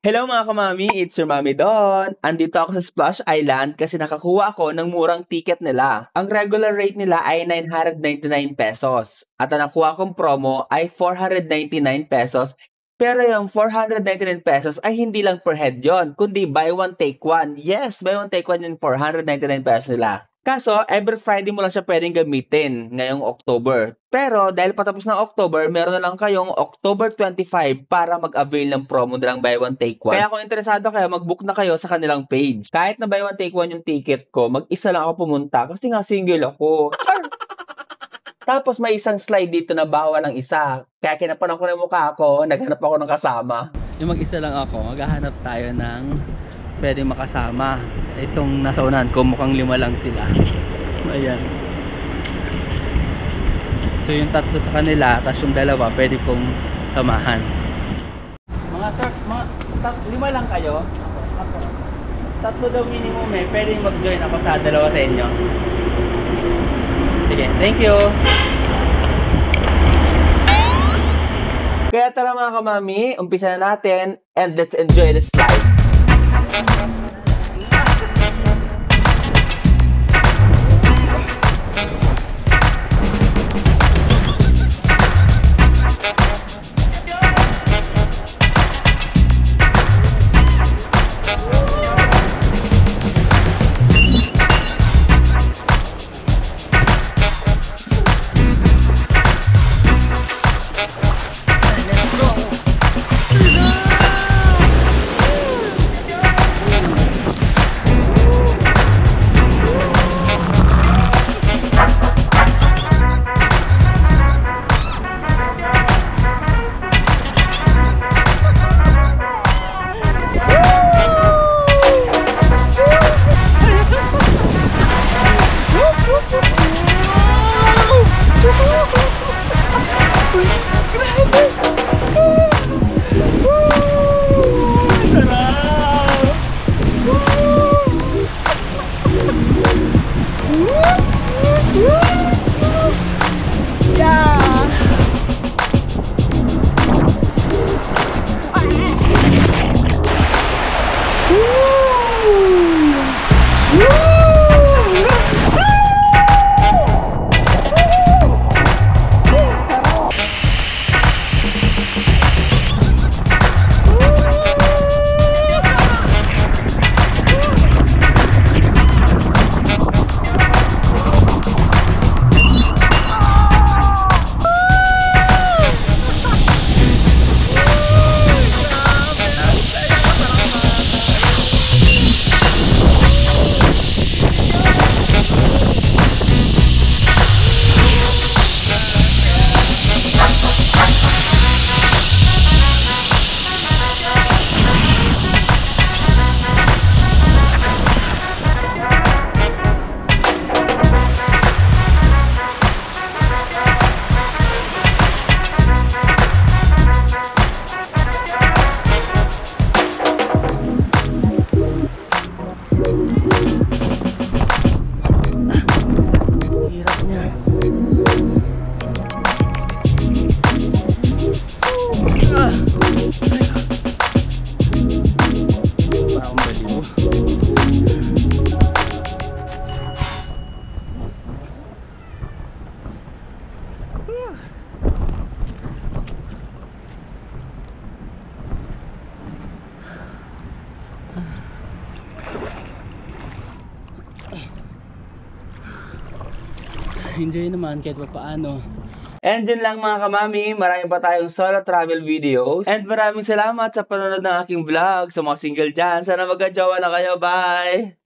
Hello mga kamami, it's your Mami Don. Andito ako sa Splash Island kasi nakakuha ako ng murang ticket nila. Ang regular rate nila ay 999 pesos. At ang nakuha kong promo ay 499 pesos. Pero yung 499 pesos ay hindi lang per head yon, kundi buy one take one. Yes, buy one take one yung 499 pesos nila. Kaso, every Friday mo lang siya pwedeng gamitin ngayong October. Pero dahil patapos ng October, meron na lang kayong October 25 para mag-avail ng promo nilang buy one take one. Kaya kung interesado kayo, mag-book na kayo sa kanilang page. Kahit na buy one take one yung ticket ko, mag-isa lang ako pumunta kasi nga single ako. Char! Tapos may isang slide dito na bawal ng isa. Kaya kinapanan ko na yung mukha ko, naghanap ako ng kasama. Yung mag-isa lang ako, maghahanap tayo ng pwedeng makasama. Itong nasa unahan ko, mukhang 5 lang sila. Ayan. So yung tatlo sa kanila, tapos yung dalawa pwede kong samahan. Mga sir, 5 lang kayo? Ako. Tatlo daw minimum eh, pwede mag-join ako sa dalawa sa inyo. Sige, thank you. Kaya tara mga kamami, umpisa na natin and let's enjoy the slide. Enjoy naman kahit pa paano. And yun lang mga kamami, marami pa tayong solo travel videos. And maraming salamat sa panonood ng aking vlog. Sa mga single dyan, sana magka-jowa na kayo. Bye!